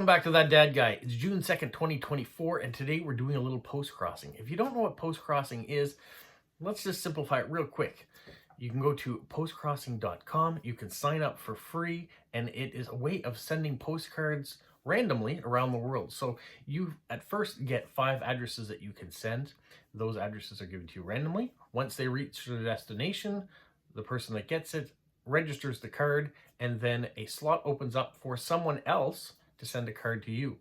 Welcome back to That Dad Guy. It's June 2nd, 2024, and today we're doing a little post-crossing. If you don't know what post-crossing is, let's just simplify it real quick. You can go to postcrossing.com, you can sign up for free, and it is a way of sending postcards randomly around the world. So you at first get 5 addresses that you can send. Those addresses are given to you randomly. Once they reach their destination, the person that gets it registers the card, and then a slot opens up for someone else to send a card to you.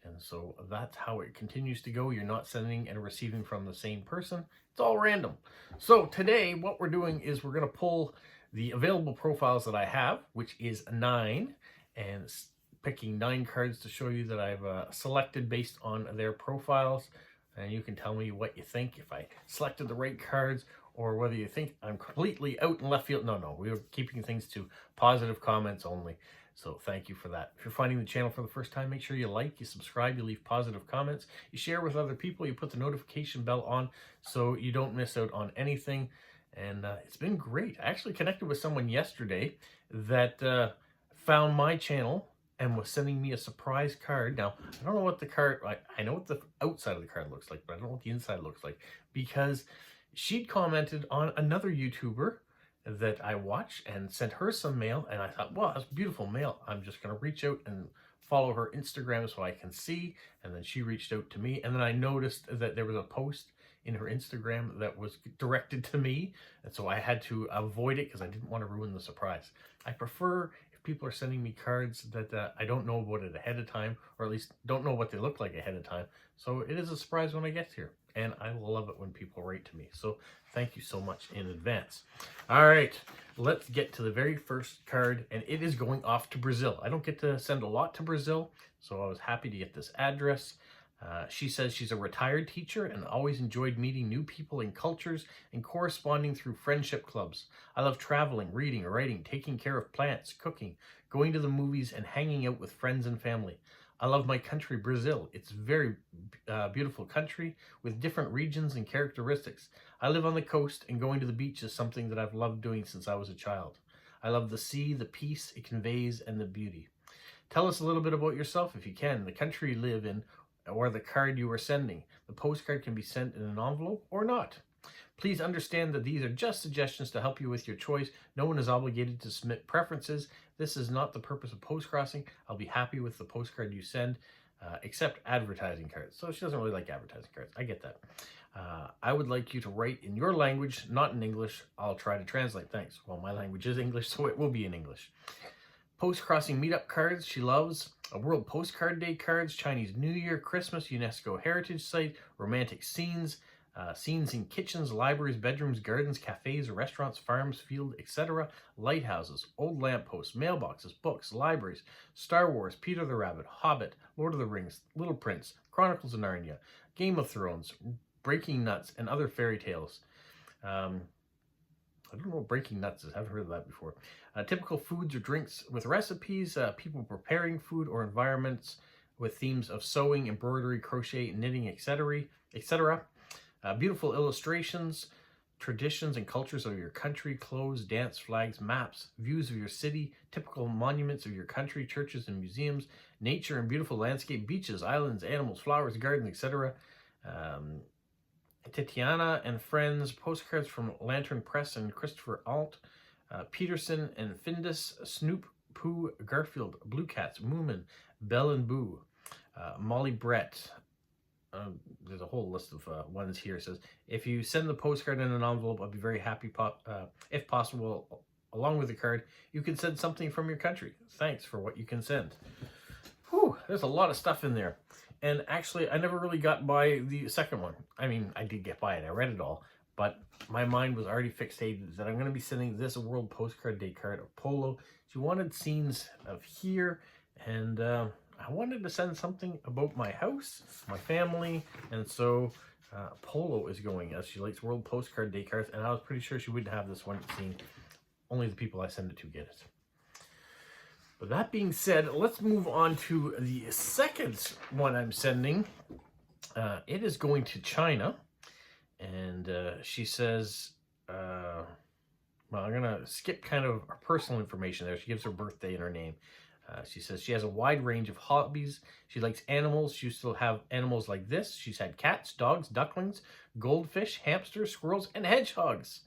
And so that's how it continues to go. You're not sending and receiving from the same person. It's all random. So today what we're doing is we're going to pull the available profiles that I have, which is 9, and picking 9 cards to show you that I've selected based on their profiles. And you can tell me what you think, if I selected the right cards, or whether you think I'm completely out in left field. No, we are keeping things to positive comments only. So thank you for that. If you're finding the channel for the first time, make sure you like, you subscribe, you leave positive comments, you share with other people, you put the notification bell on so you don't miss out on anything. And it's been great. I actually connected with someone yesterday that found my channel and was sending me a surprise card. Now, I don't know what the card, I know what the outside of the card looks like, but I don't know what the inside looks like, because she'd commented on another YouTuber that I watch and sent her some mail, and I thought, well, that's beautiful mail. I'm just going to reach out and follow her Instagram so I can see. And then she reached out to me, and then I noticed that there was a post in her Instagram that was directed to me, and so I had to avoid it because I didn't want to ruin the surprise. I prefer if people are sending me cards that I don't know about it ahead of time, or at least don't know what they look like ahead of time. So it is a surprise when I get here, and I love it when people write to me. So thank you so much in advance. All right, let's get to the very first card, and it is going off to Brazil. I don't get to send a lot to Brazil, so I was happy to get this address. She says she's a retired teacher and always enjoyed meeting new people and cultures and corresponding through friendship clubs. I love traveling, reading, writing, taking care of plants, cooking, going to the movies, and hanging out with friends and family. I love my country, Brazil. It's a very beautiful country with different regions and characteristics. I live on the coast, and going to the beach is something that I've loved doing since I was a child. I love the sea, the peace it conveys, and the beauty. Tell us a little bit about yourself if you can, the country you live in, or the card you are sending. The postcard can be sent in an envelope or not. Please understand that these are just suggestions to help you with your choice. No one is obligated to submit preferences. This is not the purpose of postcrossing. I'll be happy with the postcard you send, except advertising cards. So she doesn't really like advertising cards. I get that. I would like you to write in your language, not in English. I'll try to translate. Thanks. Well, my language is English, so it will be in English. Post-crossing meetup cards she loves, World Postcard Day cards, Chinese New Year, Christmas, UNESCO Heritage Site, romantic scenes, scenes in kitchens, libraries, bedrooms, gardens, cafes, restaurants, farms, fields, etc., lighthouses, old lampposts, mailboxes, books, libraries, Star Wars, Peter the Rabbit, Hobbit, Lord of the Rings, Little Prince, Chronicles of Narnia, Game of Thrones, Breaking Nuts, and other fairy tales. I don't know what breaking nuts is. I haven't heard of that before. Typical foods or drinks with recipes, people preparing food, or environments with themes of sewing, embroidery, crochet, knitting, etc., etc. Beautiful illustrations, traditions and cultures of your country, clothes, dance, flags, maps, views of your city, typical monuments of your country, churches and museums, nature and beautiful landscape, beaches, islands, animals, flowers, gardens, etc. Tatiana and Friends, postcards from Lantern Press and Christopher Alt, Peterson and Findus, Snoop, Pooh, Garfield, Blue Cats, Moomin, Belle and Boo, Molly Brett. There's a whole list of ones here. It says, if you send the postcard in an envelope, I'll be very happy. If possible, along with the card, you can send something from your country. Thanks for what you can send. Whew, there's a lot of stuff in there. And actually, I never really got by the second one. I mean, I did get by it. I read it all. But my mind was already fixated that I'm going to be sending this World Postcard Day card of Polo. She wanted scenes of here. And I wanted to send something about my house, my family. And so Polo is going, as she likes World Postcard Day cards. And I was pretty sure she wouldn't have this one scene. Only the people I send it to get it. But that being said, let's move on to the second one I'm sending. It is going to China. And she says, well, I'm going to skip kind of her personal information there. She gives her birthday and her name. She says she has a wide range of hobbies. She likes animals. She used to have animals like this. She's had cats, dogs, ducklings, goldfish, hamsters, squirrels, and hedgehogs.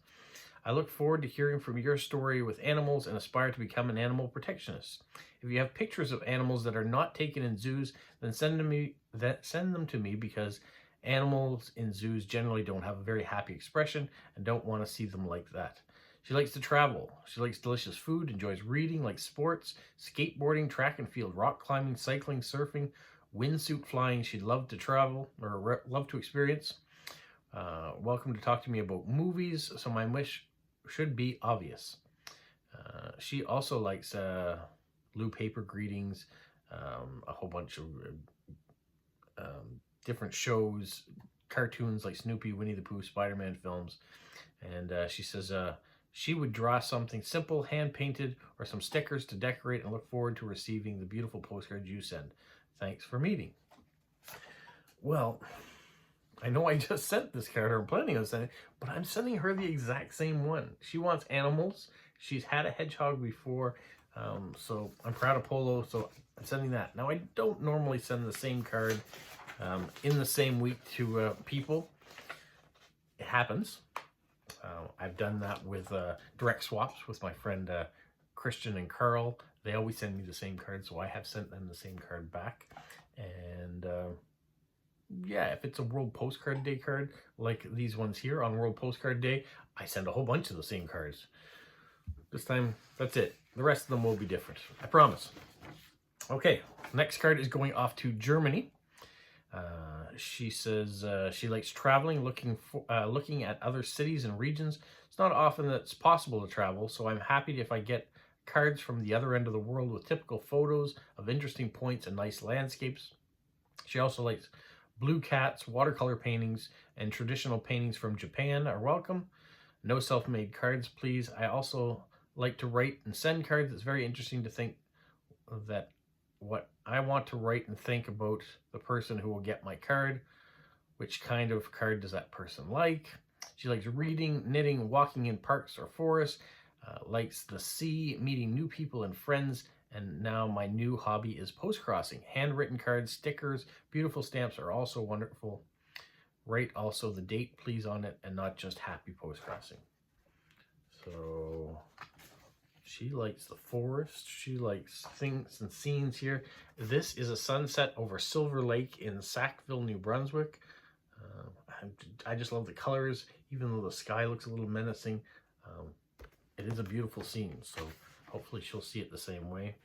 I look forward to hearing from your story with animals and aspire to become an animal protectionist. If you have pictures of animals that are not taken in zoos, then send them to me because animals in zoos generally don't have a very happy expression and don't want to see them like that. She likes to travel. She likes delicious food, enjoys reading, likes sports, skateboarding, track and field, rock climbing, cycling, surfing, windsuit flying. She'd love to travel or love to experience. Welcome to talk to me about movies, so my wish should be obvious. She also likes blue paper greetings, a whole bunch of different shows, cartoons like Snoopy, Winnie the Pooh, Spider-Man films. And she says she would draw something simple, hand-painted, or some stickers to decorate and look forward to receiving the beautiful postcards you send. Thanks for meeting. Well, I know I just sent this card, or I'm planning on sending it, but I'm sending her the exact same one. She wants animals. She's had a hedgehog before, so I'm proud of Polo, so I'm sending that. Now, I don't normally send the same card in the same week to people. It happens. I've done that with direct swaps with my friend Christian and Carl. They always send me the same card, so I have sent them the same card back. And yeah, if it's a World Postcard Day card, like these ones here on World Postcard Day, I send a whole bunch of the same cards. This time, that's it. The rest of them will be different. I promise. Okay, next card is going off to Germany. She says she likes traveling, looking at other cities and regions. It's not often that it's possible to travel, so I'm happy if I get cards from the other end of the world with typical photos of interesting points and nice landscapes. She also likes blue cats, watercolor paintings, and traditional paintings from Japan are welcome. No self-made cards, please. I also like to write and send cards. It's very interesting to think that what I want to write and think about the person who will get my card. Which kind of card does that person like? She likes reading, knitting, walking in parks or forests, likes the sea, meeting new people and friends, and now my new hobby is postcrossing. Handwritten cards, stickers, beautiful stamps are also wonderful. Write also the date, please, on it, and not just happy postcrossing. So she likes the forest. She likes things and scenes here. This is a sunset over Silver Lake in Sackville, New Brunswick. I just love the colors, even though the sky looks a little menacing. It is a beautiful scene, so hopefully she'll see it the same way.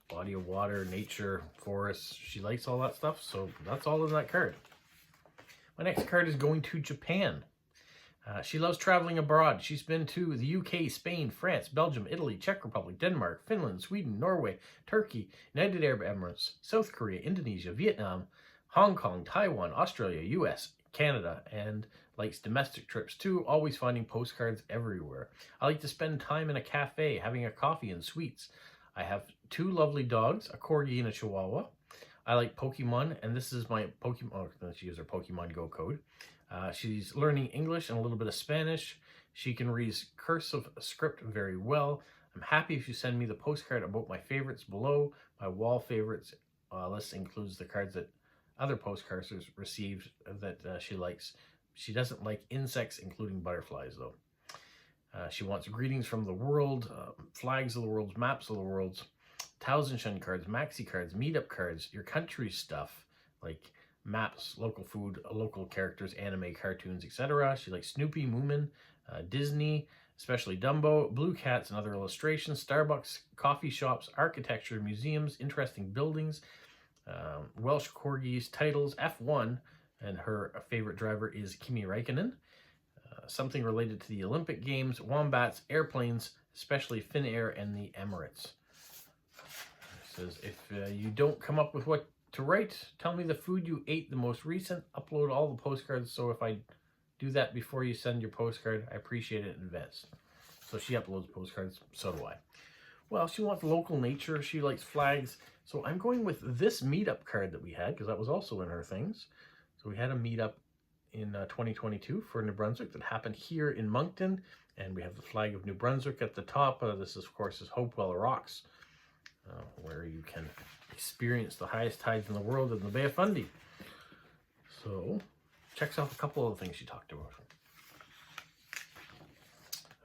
Body of water, nature, forests. She likes all that stuff, so that's all in that card. My next card is going to Japan. She loves traveling abroad. She's been to the UK, Spain, France, Belgium, Italy, Czech Republic, Denmark, Finland, Sweden, Norway, Turkey, United Arab Emirates, South Korea, Indonesia, Vietnam, Hong Kong, Taiwan, Australia, US, Canada, and likes domestic trips too, always finding postcards everywhere. I like to spend time in a cafe, having a coffee and sweets. I have 2 lovely dogs, a Corgi and a Chihuahua. I like Pokemon, and this is my Pokemon, she uses her Pokemon Go code. She's learning English and a little bit of Spanish. She can read cursive script very well. I'm happy if you send me the postcard about my favorites below. My wall favorites list includes the cards that other postcards received that she likes. She doesn't like insects, including butterflies, though. She wants greetings from the world, flags of the world, maps of the world, Tausendschein cards, maxi cards, meetup cards, your country stuff, like maps, local food, local characters, anime, cartoons, etc. She likes Snoopy, Moomin, Disney, especially Dumbo, blue cats and other illustrations, Starbucks, coffee shops, architecture, museums, interesting buildings, Welsh corgis, titles, F1, and her favorite driver is Kimi Räikkönen. Something related to the Olympic Games, wombats, airplanes, especially Finnair and the Emirates. It says, if you don't come up with what to write, tell me the food you ate the most recent. Upload all the postcards, so if I do that before you send your postcard, I appreciate it in advance. So she uploads postcards, so do I. Well, she wants local nature. She likes flags. So I'm going with this meetup card that we had, because that was also in her things. So we had a meetup in 2022 for New Brunswick that happened here in Moncton. And we have the flag of New Brunswick at the top. This, of course, is Hopewell Rocks. where you can experience the highest tides in the world in the Bay of Fundy. So, checks off a couple of the things she talked about.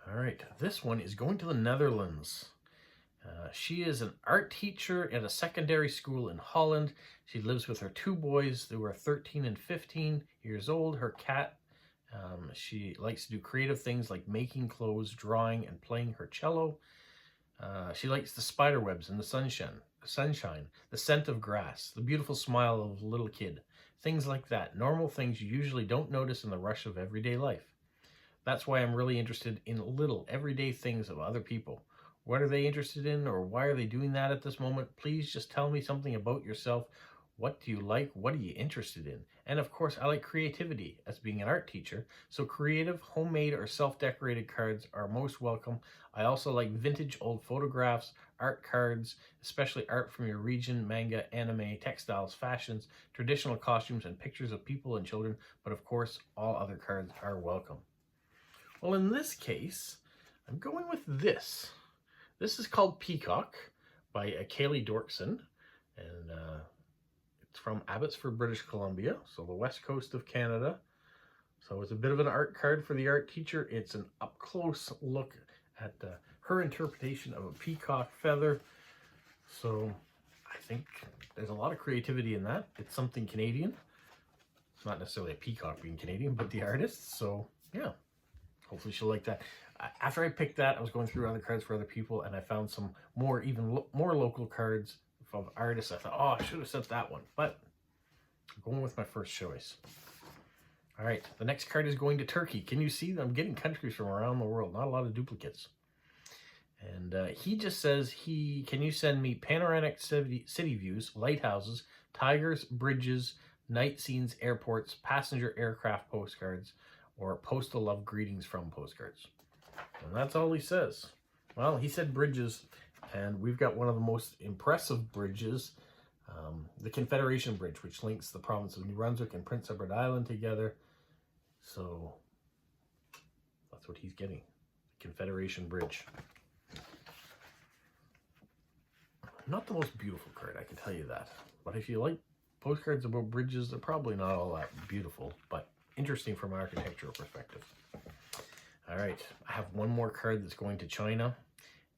All right, this one is going to the Netherlands. She is an art teacher at a secondary school in Holland. She lives with her 2 boys who are 13 and 15 years old. Her cat, she likes to do creative things like making clothes, drawing, and playing her cello. She likes the spider webs and the sunshine, the scent of grass, the beautiful smile of a little kid, things like that. Normal things you usually don't notice in the rush of everyday life. That's why I'm really interested in little everyday things of other people. What are they interested in, or why are they doing that at this moment? Please just tell me something about yourself. What do you like? What are you interested in? And of course, I like creativity as being an art teacher. So creative, homemade, or self-decorated cards are most welcome. I also like vintage old photographs, art cards, especially art from your region, manga, anime, textiles, fashions, traditional costumes, and pictures of people and children. But of course, all other cards are welcome. Well, in this case, I'm going with this. This is called Peacock by Kaylee Dorkson, and it's from Abbotsford, British Columbia, so the west coast of Canada. So it's a bit of an art card for the art teacher. It's an up-close look at her interpretation of a peacock feather. So I think there's a lot of creativity in that. It's something Canadian. It's not necessarily a peacock being Canadian, but the artist. So yeah, hopefully she'll like that. After I picked that, I was going through other cards for other people, and I found some more local cards from artists. I thought, oh, I should have sent that one, but I'm going with my first choice. All right, the next card is going to Turkey. Can you see that I'm getting countries from around the world? Not a lot of duplicates. And he just says, can you send me panoramic city views, lighthouses, tigers, bridges, night scenes, airports, passenger aircraft postcards, or postal love greetings from postcards? And that's all he says. Well, he said bridges, and we've got one of the most impressive bridges, the Confederation Bridge, which links the province of New Brunswick and Prince Edward Island together. So that's what he's getting, the Confederation Bridge. Not the most beautiful card, I can tell you that. But if you like postcards about bridges, they're probably not all that beautiful, but interesting from an architectural perspective. All right, I have one more card that's going to China,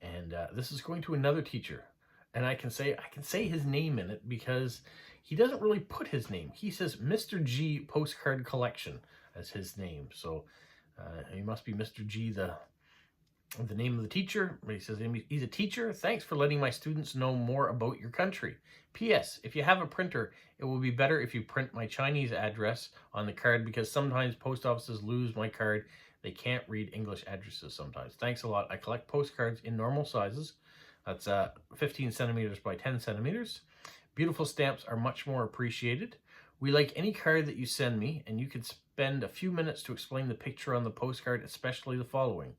and this is going to another teacher. And I can say his name in it because he doesn't really put his name. He says Mr. G Postcard Collection as his name. So he must be Mr. G, the name of the teacher. But he says he's a teacher. Thanks for letting my students know more about your country. P.S. If you have a printer, it will be better if you print my Chinese address on the card, because sometimes post offices lose my card. They can't read English addresses sometimes. Thanks a lot. I collect postcards in normal sizes. That's 15 centimeters by 10 centimeters. Beautiful stamps are much more appreciated. We like any card that you send me, and you could spend a few minutes to explain the picture on the postcard, especially the following.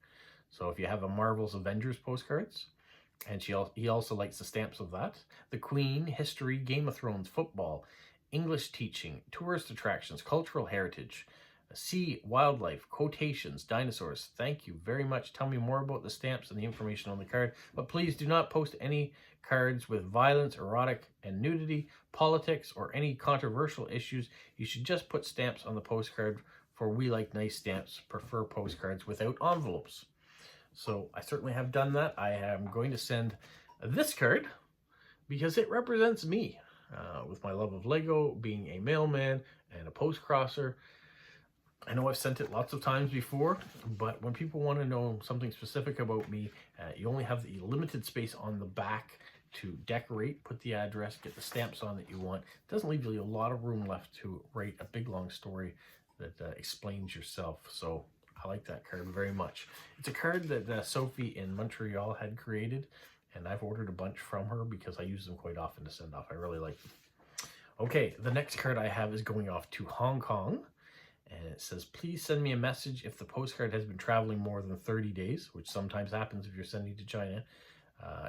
So if you have a Marvel's Avengers postcards, and he also likes the stamps of that. The Queen, history, Game of Thrones, football, English teaching, tourist attractions, cultural heritage, sea, wildlife, quotations, dinosaurs. Thank you very much. Tell me more about the stamps and the information on the card. But please do not post any cards with violence, erotic, and nudity, politics, or any controversial issues. You should just put stamps on the postcard, for we like nice stamps, prefer postcards without envelopes. So I certainly have done that. I am going to send this card because it represents me with my love of Lego, being a mailman and a postcrosser. I know I've sent it lots of times before, but when people want to know something specific about me, you only have the limited space on the back to decorate, put the address, get the stamps on that you want. It doesn't leave you a lot of room left to write a big long story that explains yourself. So I like that card very much. It's a card that Sophie in Montreal had created, and I've ordered a bunch from her because I use them quite often to send off. I really like them. Okay, the next card I have is going off to Hong Kong. And it says, please send me a message if the postcard has been traveling more than 30 days, which sometimes happens if you're sending to China.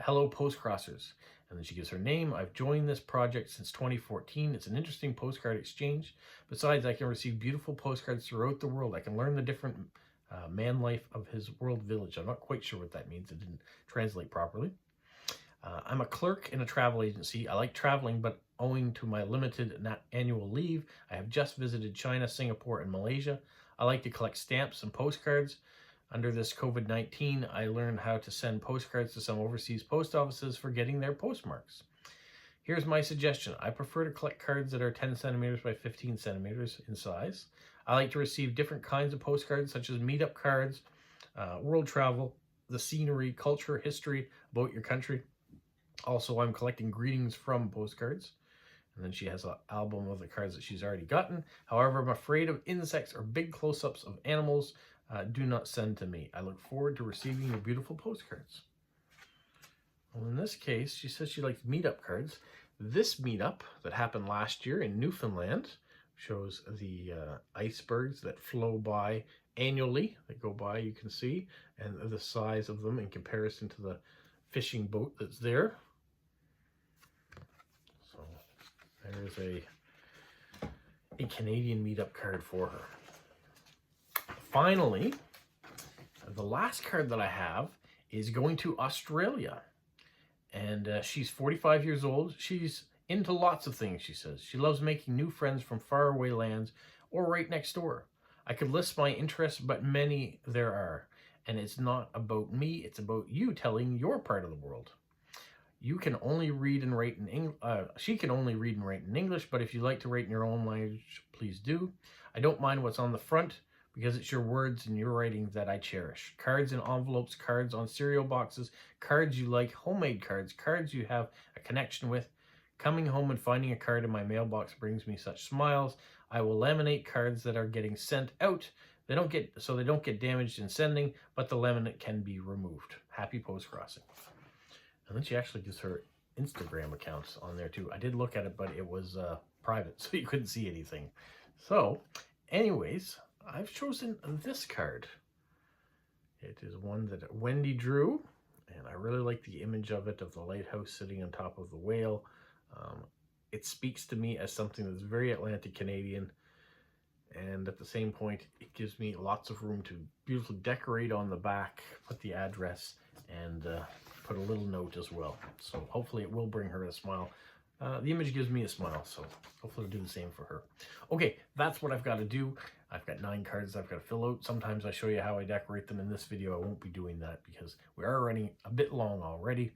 Hello, postcrossers. And then she gives her name. I've joined this project since 2014. It's an interesting postcard exchange. Besides, I can receive beautiful postcards throughout the world. I can learn the different man life of his world village. I'm not quite sure what that means. It didn't translate properly. I'm a clerk in a travel agency. I like traveling, but owing to my limited annual leave, I have just visited China, Singapore, and Malaysia. I like to collect stamps and postcards. Under this COVID-19, I learned how to send postcards to some overseas post offices for getting their postmarks. Here's my suggestion. I prefer to collect cards that are 10 centimeters by 15 centimeters in size. I like to receive different kinds of postcards, such as meetup cards, world travel, the scenery, culture, history about your country. Also, I'm collecting greetings from postcards. And then she has an album of the cards that she's already gotten. However, I'm afraid of insects or big close-ups of animals. Do not send to me. I look forward to receiving your beautiful postcards. Well, in this case, she says she likes meetup cards. This meetup that happened last year in Newfoundland shows the icebergs that flow by annually. They go by, you can see, and the size of them in comparison to the fishing boat that's there. So there's a Canadian meetup card for her. Finally, the last card that I have is going to Australia. And she's 45 years old. She's into lots of things, she says. She loves making new friends from faraway lands or right next door. I could list my interests, but many there are. And it's not about me, it's about you telling your part of the world. You can only read and write in English. She can only read and write in English, but if you like to write in your own language, please do. I don't mind what's on the front, because it's your words and your writing that I cherish. Cards in envelopes, cards on cereal boxes, cards you like, homemade cards, cards you have a connection with. Coming home and finding a card in my mailbox brings me such smiles. I will laminate cards that are getting sent out. They don't get damaged in sending, but the laminate can be removed. Happy post-crossing. And then she actually gives her Instagram accounts on there too. I did look at it, but it was private, so you couldn't see anything. So, anyways, I've chosen this card. It is one that Wendy drew, and I really like the image of it, of the lighthouse sitting on top of the whale. It speaks to me as something that's very Atlantic Canadian, and at the same point, it gives me lots of room to beautifully decorate on the back, put the address, and put a little note as well. So hopefully it will bring her a smile. The image gives me a smile, so hopefully it'll do the same for her. Okay, that's what I've got to do. I've got 9 cards I've got to fill out. Sometimes I show you how I decorate them. In this video, I won't be doing that because we are running a bit long already.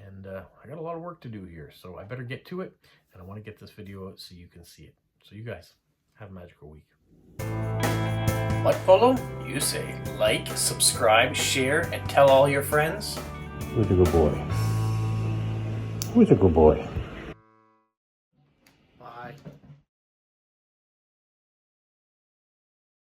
And I got a lot of work to do here, so I better get to it. And I want to get this video out so you can see it. So you guys, have a magical week. What follow? You say like, subscribe, share, and tell all your friends. Who's a good boy? Who's a good boy? Bye.